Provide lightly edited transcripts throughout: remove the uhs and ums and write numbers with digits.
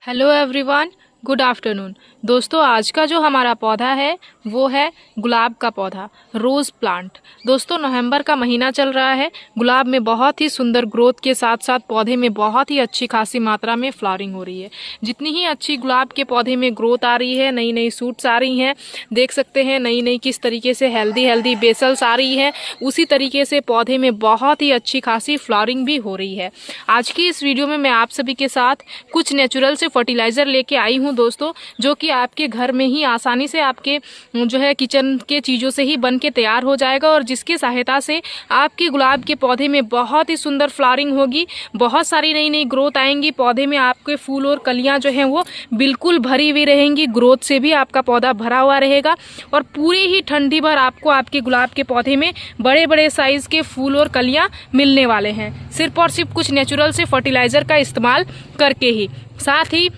Hello everyone, good afternoon. दोस्तों, आज का जो हमारा पौधा है वो है गुलाब का पौधा, रोज़ प्लांट। दोस्तों, नवंबर का महीना चल रहा है। गुलाब में बहुत ही सुंदर ग्रोथ के साथ साथ पौधे में बहुत ही अच्छी खासी मात्रा में फ्लावरिंग हो रही है। जितनी ही अच्छी गुलाब के पौधे में ग्रोथ आ रही है, नई नई सूट्स आ रही हैं, देख सकते हैं नई नई किस तरीके से हेल्दी बेसल्स आ रही है, उसी तरीके से पौधे में बहुत ही अच्छी खासी फ्लावरिंग भी हो रही है। आज की इस वीडियो में मैं आप सभी के साथ कुछ नेचुरल से फर्टिलाइज़र लेके आई हूँ दोस्तों, जो कि आपके घर में ही आसानी से आपके जो है किचन के चीज़ों से ही बन के तैयार हो जाएगा और जिसकी सहायता से आपके गुलाब के पौधे में बहुत ही सुंदर फ्लावरिंग होगी, बहुत सारी नई नई ग्रोथ आएंगी। पौधे में आपके फूल और कलियां जो हैं वो बिल्कुल भरी हुई रहेंगी, ग्रोथ से भी आपका पौधा भरा हुआ रहेगा और पूरी ही ठंडी भर आपको आपके गुलाब के पौधे में बड़े बड़े साइज़ के फूल और कलियाँ मिलने वाले हैं, सिर्फ और सिर्फ कुछ नेचुरल से फर्टिलाइज़र का इस्तेमाल करके ही। साथ ही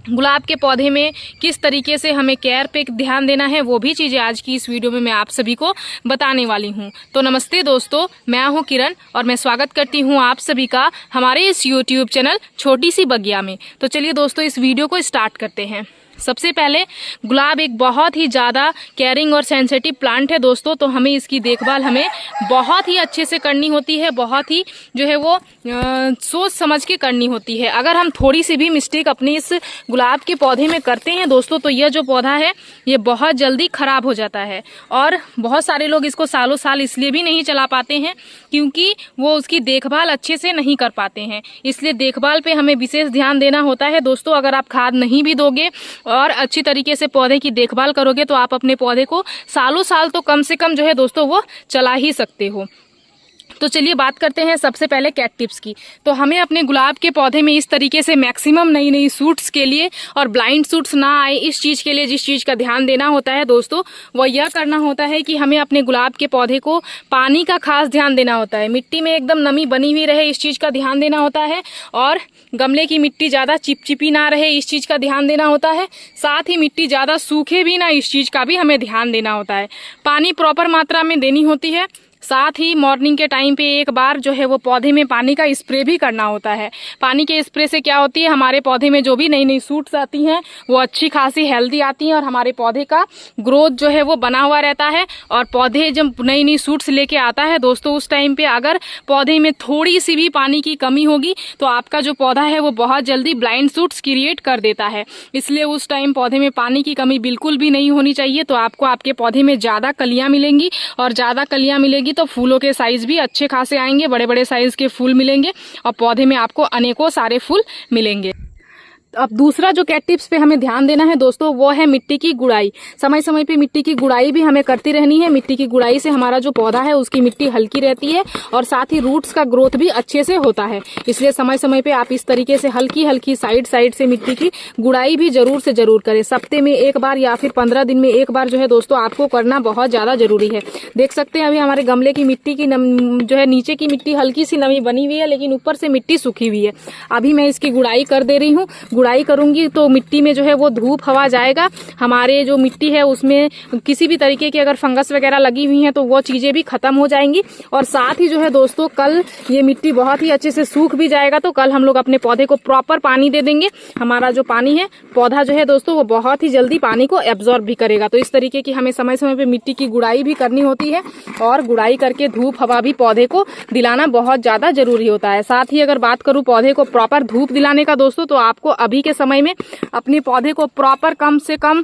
गुलाब के पौधे में किस तरीके से हमें केयर पे ध्यान देना है, वो भी चीज़ें आज की इस वीडियो में मैं आप सभी को बताने वाली हूँ। तो नमस्ते दोस्तों, मैं हूँ किरण और मैं स्वागत करती हूँ आप सभी का हमारे इस यूट्यूब चैनल छोटी सी बगिया में। तो चलिए दोस्तों, इस वीडियो को स्टार्ट करते हैं। सबसे पहले, गुलाब एक बहुत ही ज़्यादा केयरिंग और सेंसिटिव प्लांट है दोस्तों, तो हमें इसकी देखभाल हमें बहुत ही अच्छे से करनी होती है, बहुत ही जो है वो सोच समझ के करनी होती है। अगर हम थोड़ी सी भी मिस्टेक अपने इस गुलाब के पौधे में करते हैं दोस्तों, तो यह जो पौधा है ये बहुत जल्दी ख़राब हो जाता है और बहुत सारे लोग इसको सालों साल इसलिए भी नहीं चला पाते हैं क्योंकि वो उसकी देखभाल अच्छे से नहीं कर पाते हैं। इसलिए देखभाल पे हमें विशेष ध्यान देना होता है दोस्तों। अगर आप खाद नहीं भी दोगे और अच्छी तरीके से पौधे की देखभाल करोगे तो आप अपने पौधे को सालों साल तो कम से कम जो है दोस्तों वो चला ही सकते हो। तो चलिए बात करते हैं सबसे पहले कैट टिप्स की। तो हमें अपने गुलाब के पौधे में इस तरीके से मैक्सिमम नई नई सूट्स के लिए और ब्लाइंड सूट्स ना आए, इस चीज़ के लिए जिस चीज़ का ध्यान देना होता है दोस्तों, वो यह करना होता है कि हमें अपने गुलाब के पौधे को पानी का खास ध्यान देना होता है। मिट्टी में एकदम नमी बनी हुई रहे, इस चीज़ का ध्यान देना होता है और गमले की मिट्टी ज़्यादा चिपचिपी ना रहे, इस चीज़ का ध्यान देना होता है। साथ ही मिट्टी ज़्यादा सूखे भी ना, इस चीज़ का भी हमें ध्यान देना होता है। पानी प्रॉपर मात्रा में देनी होती है। साथ ही मॉर्निंग के टाइम पे एक बार जो है वो पौधे में पानी का स्प्रे भी करना होता है। पानी के स्प्रे से क्या होती है, हमारे पौधे में जो भी नई नई सूट्स आती हैं वो अच्छी खासी हेल्दी आती हैं और हमारे पौधे का ग्रोथ जो है वो बना हुआ रहता है। और पौधे जब नई नई सूट्स लेके आता है दोस्तों, उस टाइम पे अगर पौधे में थोड़ी सी भी पानी की कमी होगी तो आपका जो पौधा है वो बहुत जल्दी ब्लाइंड सूट्स क्रिएट कर देता है। इसलिए उस टाइम पौधे में पानी की कमी बिल्कुल भी नहीं होनी चाहिए। तो आपको आपके पौधे में ज़्यादा कलियाँ मिलेंगी और ज़्यादा कलियाँ मिलेगी तो फूलों के साइज भी अच्छे खासे आएंगे, बड़े बड़े साइज के फूल मिलेंगे और पौधे में आपको अनेकों सारे फूल मिलेंगे। अब दूसरा जो कैट टिप्स पे हमें ध्यान देना है दोस्तों, वो है मिट्टी की गुड़ाई। समय समय पे मिट्टी की गुड़ाई भी हमें करती रहनी है। मिट्टी की गुड़ाई से हमारा जो पौधा है उसकी मिट्टी हल्की रहती है और साथ ही रूट्स का ग्रोथ भी अच्छे से होता है। इसलिए समय समय पे आप इस तरीके से हल्की हल्की साइड से मिट्टी की गुड़ाई भी जरूर से जरूर करें। सप्ते में एक बार या फिर 15 दिन में एक बार जो है दोस्तों आपको करना बहुत ज्यादा जरूरी है। देख सकते हैं अभी हमारे गमले की मिट्टी की जो है नीचे की मिट्टी हल्की सी नमी बनी हुई है, लेकिन ऊपर से मिट्टी सूखी हुई है। अभी मैं इसकी गुड़ाई कर दे रही हूँ। गुड़ाई करूंगी तो मिट्टी में जो है वो धूप हवा जाएगा, हमारे जो मिट्टी है उसमें किसी भी तरीके की अगर फंगस वगैरह लगी हुई है तो वो चीजें भी खत्म हो जाएंगी। और साथ ही जो है दोस्तों कल ये मिट्टी बहुत ही अच्छे से सूख भी जाएगा तो कल हम लोग अपने पौधे को प्रॉपर पानी दे देंगे। हमारा जो पानी है, पौधा जो है दोस्तों वो बहुत ही जल्दी पानी को एब्जॉर्ब भी करेगा। तो इस तरीके की हमें समय समय पे मिट्टी की गुड़ाई भी करनी होती है और गुड़ाई करके धूप हवा भी पौधे को दिलाना बहुत ज्यादा जरूरी होता है। साथ ही अगर बात करूं पौधे को प्रॉपर धूप दिलाने का दोस्तों, तो आपको अभी के समय में अपने पौधे को प्रॉपर कम से कम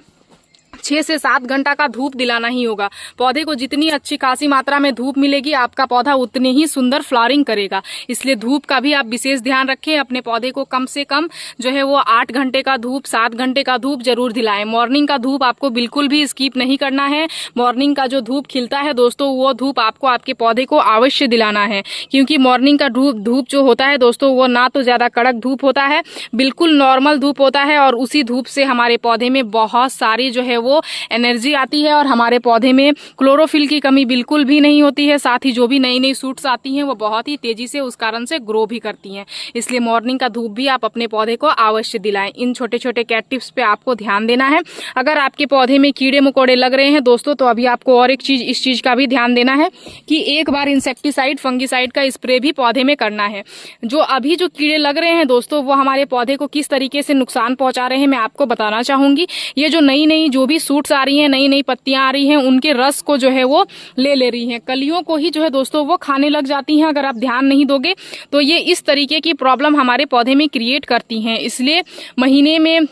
6 से 7 घंटा का धूप दिलाना ही होगा। पौधे को जितनी अच्छी खासी मात्रा में धूप मिलेगी आपका पौधा उतनी ही सुंदर फ्लावरिंग करेगा। इसलिए धूप का भी आप विशेष ध्यान रखें। अपने पौधे को कम से कम जो है वो 8 घंटे का धूप, 7 घंटे का धूप जरूर दिलाएं। मॉर्निंग का धूप आपको बिल्कुल भी स्किप नहीं करना है। मॉर्निंग का जो धूप खिलता है दोस्तों, वो धूप आपको आपके पौधे को अवश्य दिलाना है, क्योंकि मॉर्निंग का धूप जो होता है दोस्तों वो ना तो ज्यादा कड़क धूप होता है, बिल्कुल नॉर्मल धूप होता है और उसी धूप से हमारे पौधे में बहुत सारी जो है वो वो एनर्जी आती है और हमारे पौधे में क्लोरोफिल की कमी बिल्कुल भी नहीं होती है। साथ ही जो भी नई नई शूट्स आती हैं वो बहुत ही तेजी से उस कारण से ग्रो भी करती हैं। इसलिए मॉर्निंग का धूप भी आप अपने पौधे को अवश्य दिलाएं। इन छोटे छोटे कैट टिप्स पे आपको ध्यान देना है। अगर आपके पौधे में कीड़े मकोड़े लग रहे हैं दोस्तों, तो अभी आपको और एक चीज, इस चीज का भी ध्यान देना है कि एक बार इंसेक्टिसाइड फंगिसाइड का स्प्रे भी पौधे में करना है। जो अभी जो कीड़े लग रहे हैं दोस्तों, वो हमारे पौधे को किस तरीके से नुकसान पहुंचा रहे हैं मैं आपको बताना चाहूंगी। ये जो नई नई जो भी सूट्स आ रही हैं, नई नई पत्तियां आ रही हैं, उनके रस को जो है वो ले रही हैं, कलियों को ही जो है दोस्तों वो खाने लग जाती हैं। अगर आप ध्यान नहीं दोगे तो ये इस तरीके की प्रॉब्लम हमारे पौधे में क्रिएट करती हैं। इसलिए महीने में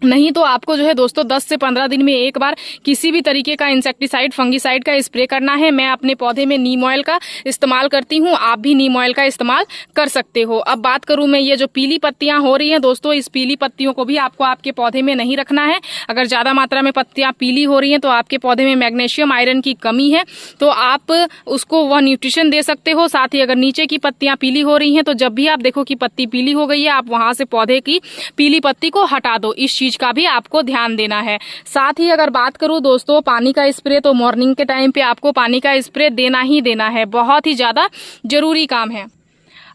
नहीं तो आपको जो है दोस्तों 10 से 15 दिन में एक बार किसी भी तरीके का इंसेक्टिसाइड फंगिसाइड का स्प्रे करना है। मैं अपने पौधे में नीम ऑयल का इस्तेमाल करती हूँ, आप भी नीम ऑयल का इस्तेमाल कर सकते हो। अब बात करूं मैं, ये जो पीली पत्तियां हो रही हैं दोस्तों, इस पीली पत्तियों को भी आपको आपके पौधे में नहीं रखना है। अगर ज्यादा मात्रा में पत्तियां पीली हो रही हैं तो आपके पौधे में मैग्नीशियम आयरन की कमी है, तो आप उसको वह न्यूट्रिशन दे सकते हो। साथ ही अगर नीचे की पत्तियां पीली हो रही हैं तो जब भी आप देखो कि पत्ती पीली हो गई है, आप वहां से पौधे की पीली पत्ती को हटा दो। इस चीज का भी आपको ध्यान देना है। साथ ही अगर बात करूं दोस्तों पानी का स्प्रे, तो मॉर्निंग के टाइम पे आपको पानी का स्प्रे देना ही देना है, बहुत ही ज्यादा जरूरी काम है।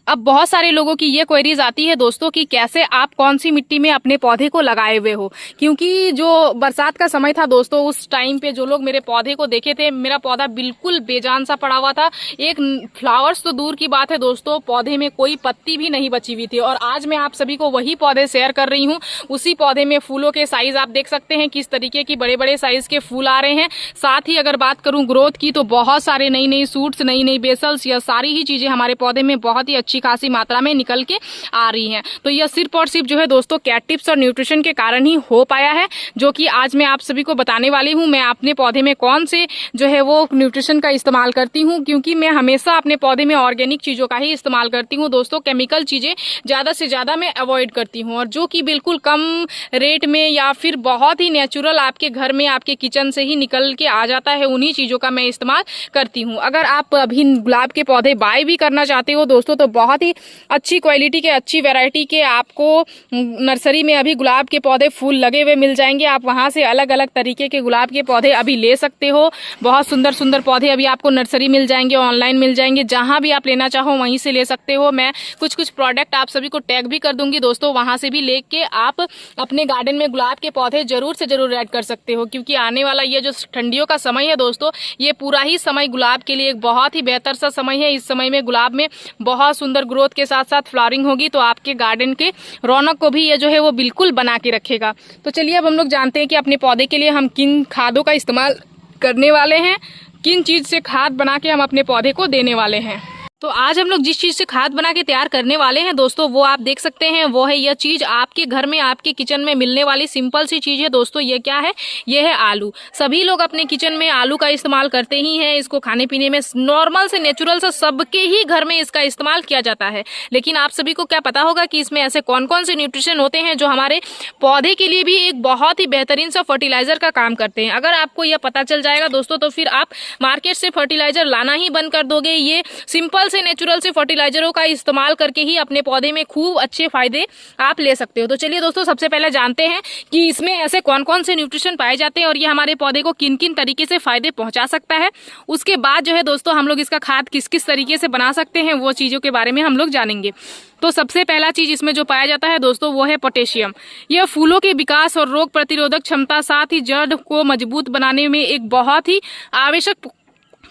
अब बहुत सारे लोगों की ये क्वेरीज आती है दोस्तों कि कैसे आप कौन सी मिट्टी में अपने पौधे को लगाए हुए हो, क्योंकि जो बरसात का समय था दोस्तों, उस टाइम पे जो लोग मेरे पौधे को देखे थे, मेरा पौधा बिल्कुल बेजान सा पड़ा हुआ था। एक फ्लावर्स तो दूर की बात है दोस्तों, पौधे में कोई पत्ती भी नहीं बची हुई थी। और आज मैं आप सभी को वही पौधे शेयर कर रही हूँ। उसी पौधे में फूलों के साइज आप देख सकते हैं किस तरीके की बड़े बड़े साइज के फूल आ रहे हैं। साथ ही अगर बात करूं ग्रोथ की, तो बहुत सारे नई नई सूट्स, नई नई बेसल्स, यह सारी ही चीजें हमारे पौधे में बहुत ही अच्छी खासी मात्रा में निकल के आ रही हैं। तो यह सिर्फ और सिर्फ जो है दोस्तों कैट टिप्स और न्यूट्रिशन के कारण ही हो पाया है, जो कि आज मैं आप सभी को बताने वाली हूं। मैं अपने पौधे में कौन से जो है वो न्यूट्रिशन का इस्तेमाल करती हूं, क्योंकि मैं हमेशा अपने पौधे में ऑर्गेनिक चीजों का ही इस्तेमाल करती हूं दोस्तों। केमिकल चीजें ज्यादा से ज्यादा मैं अवॉइड करती हूँ, और जो कि बिल्कुल कम रेट में या फिर बहुत ही नेचुरल आपके घर में आपके किचन से ही निकल के आ जाता है, उन्हीं चीजों का मैं इस्तेमाल करती हूँ। अगर आप अभी गुलाब के पौधे बाय भी करना चाहते हो दोस्तों, तो बहुत ही अच्छी क्वालिटी के, अच्छी वैरायटी के आपको नर्सरी में अभी गुलाब के पौधे फूल लगे हुए मिल जाएंगे। आप वहां से अलग अलग तरीके के गुलाब के पौधे अभी ले सकते हो। बहुत सुंदर सुंदर पौधे अभी आपको नर्सरी मिल जाएंगे, ऑनलाइन मिल जाएंगे, जहां भी आप लेना चाहो वहीं से ले सकते हो। मैं कुछ कुछ प्रोडक्ट आप सभी को टैग भी कर दूंगी दोस्तों, वहां से भी लेके आप अपने गार्डन में गुलाब के पौधे जरूर से जरूर ऐड कर सकते हो। क्योंकि आने वाला ये जो ठंडियों का समय है दोस्तों, ये पूरा ही समय गुलाब के लिए एक बहुत ही बेहतर सा समय है। इस समय में गुलाब में बहुत सुंदर ग्रोथ के साथ साथ फ्लावरिंग होगी, तो आपके गार्डन के रौनक को भी ये जो है वो बिल्कुल बना के रखेगा। तो चलिए अब हम लोग जानते हैं कि अपने पौधे के लिए हम किन खादों का इस्तेमाल करने वाले हैं, किन चीज से खाद बना के हम अपने पौधे को देने वाले हैं। तो आज हम लोग जिस चीज से खाद बना के तैयार करने वाले हैं दोस्तों, वो आप देख सकते हैं, वो है यह चीज आपके घर में, आपके किचन में मिलने वाली सिंपल सी चीज है दोस्तों। ये क्या है? ये है आलू। सभी लोग अपने किचन में आलू का इस्तेमाल करते ही हैं। इसको खाने पीने में नॉर्मल से, नेचुरल से सबके ही घर में इसका इस्तेमाल किया जाता है। लेकिन आप सभी को क्या पता होगा कि इसमें ऐसे कौन कौन से न्यूट्रिशन होते हैं जो हमारे पौधे के लिए भी एक बहुत ही बेहतरीन सा फर्टिलाइजर का काम करते हैं। अगर आपको यह पता चल जाएगा दोस्तों, तो फिर आप मार्केट से फर्टिलाइजर लाना ही बंद कर दोगे। ये सिंपल से, नेचुरल से फर्टिलाइजरों का इस्तेमाल करके ही अपने पौधे में खूब अच्छे फायदे आप ले सकते हो। तो चलिए दोस्तों, सबसे पहले जानते हैं कि इसमें ऐसे कौन कौन से न्यूट्रिशन पाए जाते हैं और ये हमारे पौधे को किन किन तरीके से फायदे पहुंचा सकता है। उसके बाद जो है दोस्तों, हम लोग इसका खाद किस किस तरीके से बना सकते हैं, वो चीजों के बारे में हम लोग जानेंगे। तो सबसे पहला चीज इसमें जो पाया जाता है दोस्तों, वो है पोटेशियम। यह फूलों के विकास और रोग प्रतिरोधक क्षमता, साथ ही जड़ को मजबूत बनाने में एक बहुत ही आवश्यक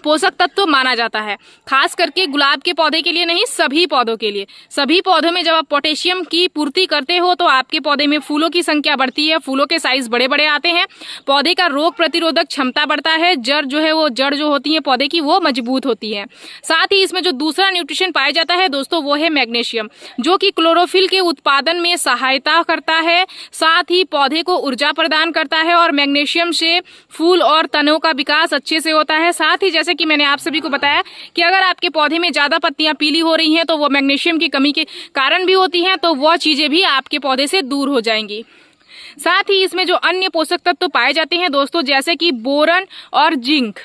पोषक तत्व माना जाता है। खास करके गुलाब के पौधे के लिए नहीं, सभी पौधों के लिए। सभी पौधों में जब आप पोटेशियम की पूर्ति करते हो तो आपके पौधे में फूलों की संख्या बढ़ती है, फूलों के साइज बड़े बड़े आते हैं, पौधे का रोग प्रतिरोधक क्षमता बढ़ता है, जड़ जो है वो, जड़ जो होती है पौधे की, वो मजबूत होती है। साथ ही इसमें जो दूसरा न्यूट्रिशन पाया जाता है दोस्तों, वो है मैग्नीशियम, जो कि क्लोरोफिल के उत्पादन में सहायता करता है, साथ ही पौधे को ऊर्जा प्रदान करता है। और मैग्नीशियम से फूल और तनों का विकास अच्छे से होता है। साथ ही जैसे कि मैंने आप सभी को बताया कि अगर आपके पौधे में ज्यादा पत्तियां पीली हो रही हैं, तो वो मैग्नीशियम की कमी के कारण भी होती हैं, तो वह चीजें भी आपके पौधे से दूर हो जाएंगी। साथ ही इसमें जो अन्य पोषक तत्व पाए जाते हैं दोस्तों, जैसे कि बोरन और जिंक,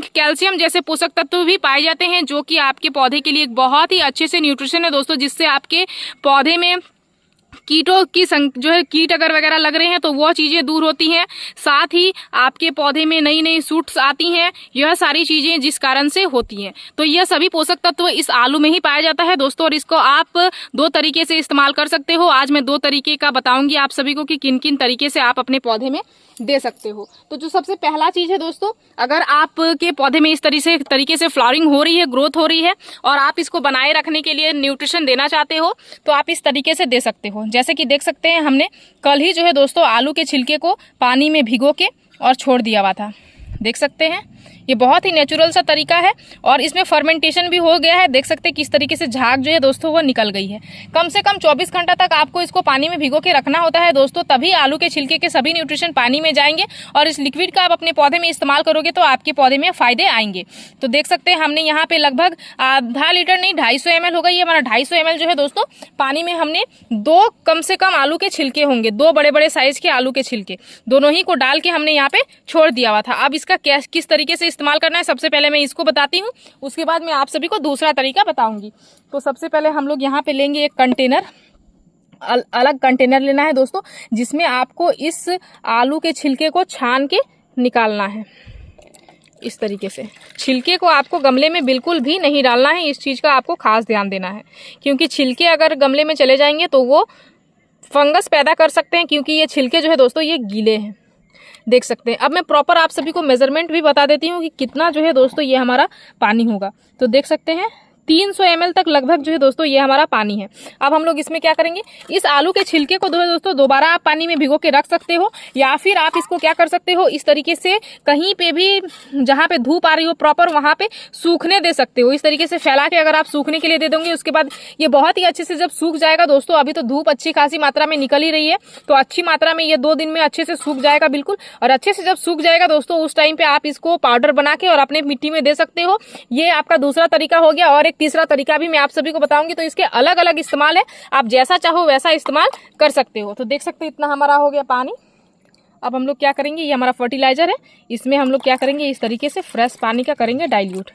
कैल्शियम जैसे पोषक तत्व भी पाए जाते हैं, जो कि आपके पौधे के लिए एक बहुत ही अच्छे से न्यूट्रिशन है दोस्तों, जिससे आपके पौधे में कीटों की जो है कीट अगर वगैरह लग रहे हैं तो वो चीजें दूर होती हैं। साथ ही आपके पौधे में नई नई शूट्स आती हैं, यह सारी चीजें जिस कारण से होती हैं। तो यह सभी पोषक तत्व इस आलू में ही पाया जाता है दोस्तों, और इसको आप 2 तरीके से इस्तेमाल कर सकते हो। आज मैं 2 तरीके का बताऊंगी आप सभी को कि किन किन तरीके से आप अपने पौधे में दे सकते हो। तो जो सबसे पहला चीज है दोस्तों, अगर आपके पौधे में इस तरीके से फ्लावरिंग हो रही है, ग्रोथ हो रही है, और आप इसको बनाए रखने के लिए न्यूट्रिशन देना चाहते हो, तो आप इस तरीके से दे सकते हो। जैसे कि देख सकते हैं, हमने कल ही जो है दोस्तों आलू के छिलके को पानी में भिगो के और छोड़ दिया हुआ था। देख सकते हैं, ये बहुत ही नेचुरल सा तरीका है और इसमें फर्मेंटेशन भी हो गया है। देख सकते हैं किस तरीके से झाग जो है दोस्तों वो निकल गई है। कम से कम 24 घंटा तक आपको इसको पानी में भिगो के रखना होता है दोस्तों, तभी आलू के छिलके के सभी न्यूट्रिशन पानी में जाएंगे और इस लिक्विड का आप अपने पौधे में इस्तेमाल करोगे तो आपके पौधे में फायदे आएंगे। तो देख सकते हैं हमने यहाँ पे लगभग आधा लीटर नहीं 250 ml होगा, ये हमारा 250 ml जो है दोस्तों पानी में हमने 2 कम से कम आलू के छिलके होंगे, 2 बड़े बड़े साइज के आलू के छिलके, दोनों ही को डाल के हमने यहाँ पे छोड़ दिया हुआ था। अब इसका किस तरीके से इस्तेमाल करना है सबसे पहले मैं इसको बताती हूँ, उसके बाद मैं आप सभी को दूसरा तरीका बताऊंगी। तो सबसे पहले हम लोग यहाँ पे लेंगे एक कंटेनर, अलग कंटेनर लेना है दोस्तों, जिसमें आपको इस आलू के छिलके को छान के निकालना है। इस तरीके से छिलके को आपको गमले में बिल्कुल भी नहीं डालना है, इस चीज का आपको खास ध्यान देना है, क्योंकि छिलके अगर गमले में चले जाएंगे तो वो फंगस पैदा कर सकते हैं, क्योंकि ये छिलके जो है दोस्तों ये गीले हैं। देख सकते हैं। अब मैं प्रॉपर आप सभी को मेजरमेंट भी बता देती हूँ कि कितना जो है दोस्तों ये हमारा पानी होगा। तो देख सकते हैं 300 ml तक लगभग जो है दोस्तों ये हमारा पानी है। अब हम लोग इसमें क्या करेंगे, इस आलू के छिलके को दोस्तों दोबारा आप पानी में भिगो के रख सकते हो, या फिर आप इसको क्या कर सकते हो, इस तरीके से कहीं पे भी जहाँ पे धूप आ रही हो प्रॉपर वहां पे सूखने दे सकते हो। इस तरीके से फैला के अगर आप सूखने के लिए दे दोगे, उसके बाद ये बहुत ही अच्छे से जब सूख जाएगा दोस्तों, अभी तो धूप अच्छी खासी मात्रा में निकल ही रही है, तो अच्छी मात्रा में ये 2 दिन में अच्छे से सूख जाएगा बिल्कुल। और अच्छे से जब सूख जाएगा दोस्तों, उस टाइम पे आप इसको पाउडर बना के और अपने मिट्टी में दे सकते हो। ये आपका दूसरा तरीका हो गया। और एक तीसरा तरीका भी मैं आप सभी को बताऊंगी, तो इसके अलग अलग इस्तेमाल है, आप जैसा चाहो वैसा इस्तेमाल कर सकते हो। तो देख सकते हो इतना हमारा हो गया पानी। अब हम लोग क्या करेंगे, ये हमारा फर्टिलाइजर है, इसमें हम लोग क्या करेंगे, इस तरीके से फ्रेश पानी का करेंगे डाइल्यूट।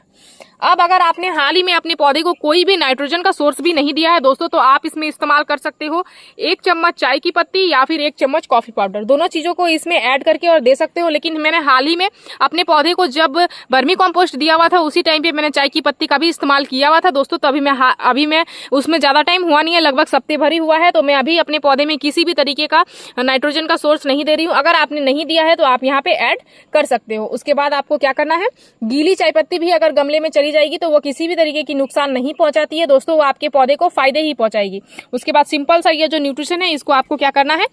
अब अगर आपने हाल ही में अपने पौधे को कोई भी नाइट्रोजन का सोर्स भी नहीं दिया है दोस्तों, तो आप इसमें इस्तेमाल कर सकते हो 1 चम्मच चाय की पत्ती या फिर 1 चम्मच कॉफी पाउडर, दोनों चीजों को इसमें ऐड करके और दे सकते हो। लेकिन मैंने हाल ही में अपने पौधे को जब वर्मी कॉम्पोस्ट दिया हुआ था, उसी टाइम पे मैंने चाय की पत्ती का भी इस्तेमाल किया हुआ था दोस्तों। तो अभी मैं उसमें ज्यादा टाइम हुआ नहीं है, लगभग हफ्ते भर ही हुआ है, तो मैं अभी अपने पौधे में किसी भी तरीके का नाइट्रोजन का सोर्स नहीं दे रही हूँ। अगर आपने नहीं दिया है तो आप यहाँ पे ऐड कर सकते हो। उसके बाद आपको क्या करना है, गीली चाय पत्ती भी अगर गमले में चली जाएगी तो वो किसी भी तरीके की नुकसान नहीं पहुंचाती है दोस्तों, वो आपके पौधे को फायदे ही पहुंचाएगी। उसके बाद सिंपल सा ये जो न्यूट्रिशन है, इसको आपको क्या करना है,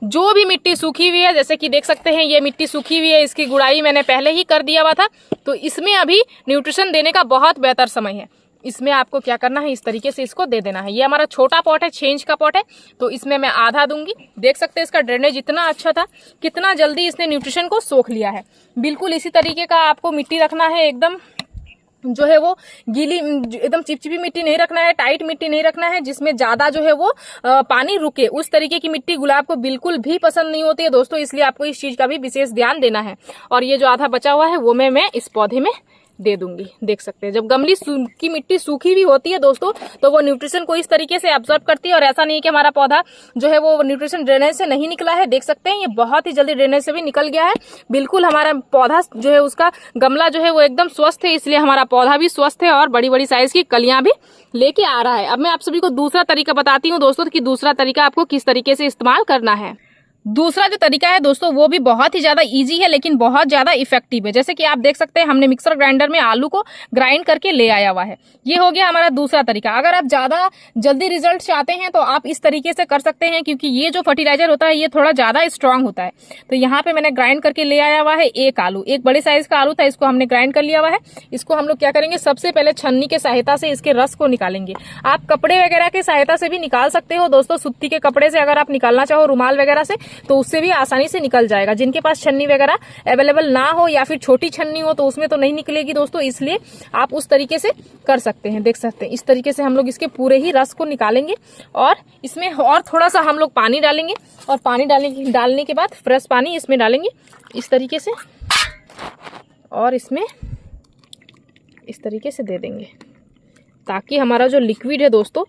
जो भी मिट्टी सूखी हुई है, जैसे कि देख सकते हैं ये मिट्टी सूखी हुई है, इसकी गुड़ाई मैंने पहले ही कर दिया हुआ था, तो इसमें अभी न्यूट्रिशन देने का बहुत बेहतर समय है। इसमें आपको क्या करना है, इस तरीके से इसको दे देना है। ये हमारा छोटा पॉट है, 6 इंच का पॉट है, तो इसमें मैं आधा दूंगी। देख सकते हैं इसका ड्रेनेज इतना अच्छा था, कितना जल्दी इसने न्यूट्रिशन को सोख लिया है। बिल्कुल इसी तरीके का आपको मिट्टी रखना है, एकदम जो है वो गीली, एकदम चिपचिपी मिट्टी नहीं रखना है, टाइट मिट्टी नहीं रखना है जिसमें ज्यादा जो है वो पानी रुके। उस तरीके की मिट्टी गुलाब को बिल्कुल भी पसंद नहीं होती है दोस्तों, इसलिए आपको इस चीज का भी विशेष ध्यान देना है। और ये जो आधा बचा हुआ है वो मैं इस पौधे में दे दूंगी। देख सकते हैं जब गमली की मिट्टी सूखी भी होती है दोस्तों, तो वो न्यूट्रिशन को इस तरीके से एब्जॉर्ब करती है। और ऐसा नहीं है कि हमारा पौधा जो है वो न्यूट्रिशन ड्रेनेज से नहीं निकला है, देख सकते हैं ये बहुत ही जल्दी ड्रेनेज से भी निकल गया है। बिल्कुल हमारा पौधा जो है, उसका गमला जो है वो एकदम स्वस्थ है, इसलिए हमारा पौधा भी स्वस्थ है और बड़ी बड़ी साइज की कलियां भी लेके आ रहा है। अब मैं आप सभी को दूसरा तरीका बताती हूँ दोस्तों कि दूसरा तरीका आपको किस तरीके से इस्तेमाल करना है। दूसरा जो तरीका है दोस्तों वो भी बहुत ही ज्यादा इजी है, लेकिन बहुत ज्यादा इफेक्टिव है। जैसे कि आप देख सकते हैं हमने मिक्सर ग्राइंडर में आलू को ग्राइंड करके ले आया हुआ है। ये हो गया हमारा दूसरा तरीका। अगर आप ज्यादा जल्दी रिजल्ट चाहते हैं तो आप इस तरीके से कर सकते हैं, क्योंकि ये जो फर्टिलाइजर होता है ये थोड़ा ज्यादा स्ट्रांग होता है। तो यहाँ पे मैंने ग्राइंड करके ले आया हुआ है एक आलू, एक बड़े साइज का आलू था, इसको हमने ग्राइंड कर लिया हुआ है। इसको हम लोग क्या करेंगे, सबसे पहले छन्नी के सहायता से इसके रस को निकालेंगे। आप कपड़े वगैरह के सहायता से भी निकाल सकते हो दोस्तों, सूती के कपड़े से अगर आप निकालना चाहो, रुमाल वगैरह से, तो उससे भी आसानी से निकल जाएगा। जिनके पास छन्नी वगैरह अवेलेबल ना हो या फिर छोटी छन्नी हो तो उसमें तो नहीं निकलेगी दोस्तों, इसलिए आप उस तरीके से कर सकते हैं। देख सकते हैं इस तरीके से हम लोग इसके पूरे ही रस को निकालेंगे और इसमें और थोड़ा सा हम लोग पानी डालेंगे, और पानी डालने के बाद फ्रेश पानी इसमें डालेंगे इस तरीके से, और इसमें इस तरीके से दे देंगे, ताकि हमारा जो लिक्विड है दोस्तों,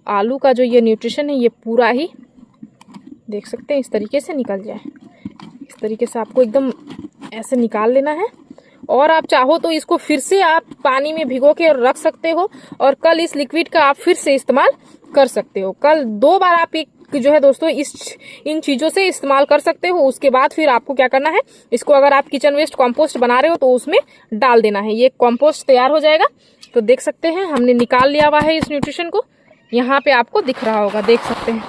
आलू का जो ये न्यूट्रिशन है ये पूरा ही देख सकते हैं इस तरीके से निकल जाए। इस तरीके से आपको एकदम ऐसे निकाल लेना है। और आप चाहो तो इसको फिर से आप पानी में भिगो के रख सकते हो और कल इस लिक्विड का आप फिर से इस्तेमाल कर सकते हो। कल 2 बार आप जो है दोस्तों इन चीजों से इस्तेमाल कर सकते हो। उसके बाद फिर आपको क्या करना है, इसको अगर आप किचन वेस्ट कंपोस्ट बना रहे हो तो उसमें डाल देना है। ये कंपोस्ट तैयार हो जाएगा। तो देख सकते हैं हमने निकाल लिया हुआ है इस न्यूट्रिशन को। यहाँ पे आपको दिख रहा होगा, देख सकते हैं।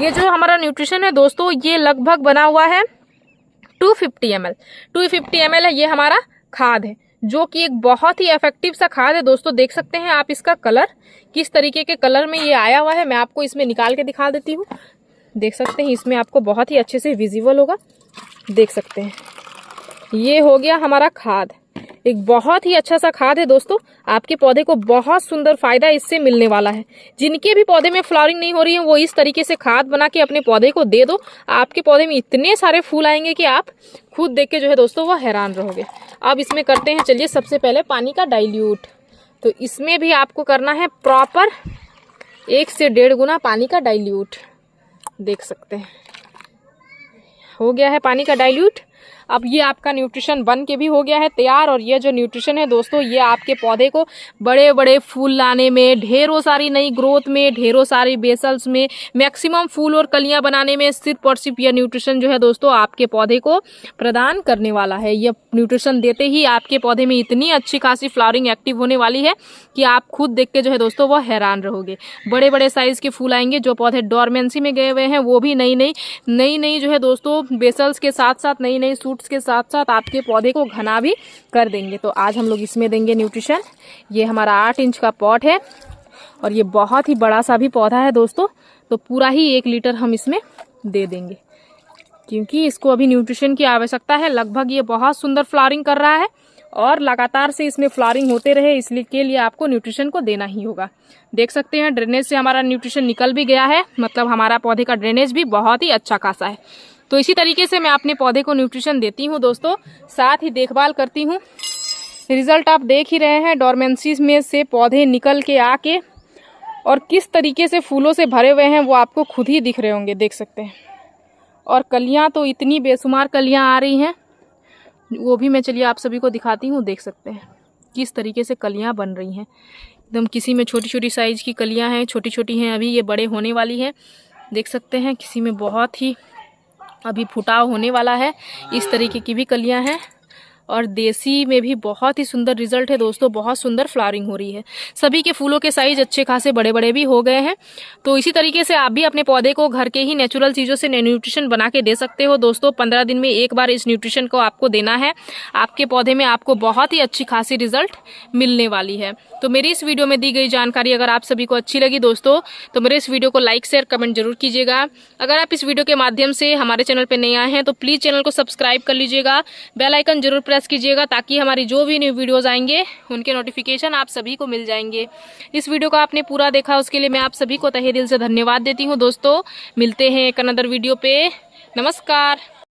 ये जो हमारा न्यूट्रिशन है दोस्तों, ये लगभग बना हुआ है 250 ml। 250 ml है, ये हमारा खाद है, जो कि एक बहुत ही इफेक्टिव सा खाद है दोस्तों। देख सकते हैं आप इसका कलर, किस तरीके के कलर में ये आया हुआ है। मैं आपको इसमें निकाल के दिखा देती हूँ। देख सकते हैं इसमें आपको बहुत ही अच्छे से विजिबल होगा। देख सकते हैं ये हो गया हमारा खाद। एक बहुत ही अच्छा सा खाद है दोस्तों। आपके पौधे को बहुत सुंदर फायदा इससे मिलने वाला है। जिनके भी पौधे में फ्लावरिंग नहीं हो रही है वो इस तरीके से खाद बना के अपने पौधे को दे दो। आपके पौधे में इतने सारे फूल आएंगे कि आप खुद देख के जो है दोस्तों वो हैरान रहोगे। अब इसमें करते हैं, चलिए सबसे पहले पानी का डाइल्यूट। तो इसमें भी आपको करना है प्रॉपर 1 से 1.5 गुना पानी का डाइल्यूट। देख सकते हैं हो गया है पानी का डाइल्यूट। अब ये आपका न्यूट्रिशन बन के भी हो गया है तैयार। और ये जो न्यूट्रिशन है दोस्तों, ये आपके पौधे को बड़े बड़े फूल लाने में, ढेरों सारी नई ग्रोथ में, ढेरों सारी बेसल्स में, मैक्सिमम फूल और कलियां बनाने में सिर्फ और सिर्फ यह न्यूट्रिशन जो है दोस्तों आपके पौधे को प्रदान करने वाला है। यह न्यूट्रिशन देते ही आपके पौधे में इतनी अच्छी खासी फ्लावरिंग एक्टिव होने वाली है कि आप खुद देख के जो है दोस्तों वो हैरान रहोगे। बड़े बड़े साइज के फूल आएंगे। जो पौधे डोरमेंसी में गए हुए हैं वो भी नई नई जो है दोस्तों बेसल्स के साथ साथ, नई नई सूट्स के साथ साथ आपके पौधे को घना भी कर देंगे। तो आज हम लोग इसमें देंगे न्यूट्रिशन। ये हमारा 8 इंच का पॉट है और ये बहुत ही बड़ा सा भी पौधा है दोस्तों। तो पूरा ही 1 लीटर हम इसमें दे देंगे, क्योंकि इसको अभी न्यूट्रिशन की आवश्यकता है। लगभग ये बहुत सुंदर फ्लावरिंग कर रहा है और लगातार से इसमें फ्लावरिंग होते रहे, इसलिए के लिए आपको न्यूट्रिशन को देना ही होगा। देख सकते हैं ड्रेनेज से हमारा न्यूट्रिशन निकल भी गया है, मतलब हमारा पौधे का ड्रेनेज भी बहुत ही अच्छा खासा है। तो इसी तरीके से मैं अपने पौधे को न्यूट्रिशन देती हूँ दोस्तों, साथ ही देखभाल करती हूँ। रिजल्ट आप देख ही रहे हैं, डोरमेंसी में से पौधे निकल के आके और किस तरीके से फूलों से भरे हुए हैं वो आपको खुद ही दिख रहे होंगे। देख सकते हैं। और कलियां तो इतनी बेशुमार कलियां आ रही हैं, वो भी मैं चलिए आप सभी को दिखाती हूँ। देख सकते हैं किस तरीके से कलियां बन रही हैं। एकदम किसी में छोटी छोटी साइज की कलियां हैं, छोटी छोटी हैं, अभी ये बड़े होने वाली है। देख सकते हैं किसी में बहुत ही अभी फुटाव होने वाला है। इस तरीके की भी कलियां हैं और देसी में भी बहुत ही सुंदर रिजल्ट है दोस्तों। बहुत सुंदर फ्लावरिंग हो रही है। सभी के फूलों के साइज अच्छे खासे बड़े बड़े भी हो गए हैं। तो इसी तरीके से आप भी अपने पौधे को घर के ही नेचुरल चीज़ों से न्यूट्रिशन बना के दे सकते हो दोस्तों। 15 दिन में एक बार इस न्यूट्रिशन को आपको देना है। आपके पौधे में आपको बहुत ही अच्छी खासी रिजल्ट मिलने वाली है। तो मेरी इस वीडियो में दी गई जानकारी अगर आप सभी को अच्छी लगी दोस्तों, तो मेरे इस वीडियो को लाइक शेयर कमेंट जरूर कीजिएगा। अगर आप इस वीडियो के माध्यम से हमारे चैनल पर नए आए हैं तो प्लीज़ चैनल को सब्सक्राइब कर लीजिएगा, बेल आइकन जरूर प्रेस कीजिएगा, ताकि हमारी जो भी न्यू वीडियोस आएंगे उनके नोटिफिकेशन आप सभी को मिल जाएंगे। इस वीडियो को आपने पूरा देखा उसके लिए मैं आप सभी को तहे दिल से धन्यवाद देती हूँ दोस्तों। मिलते हैं एक अनदर वीडियो पे। नमस्कार।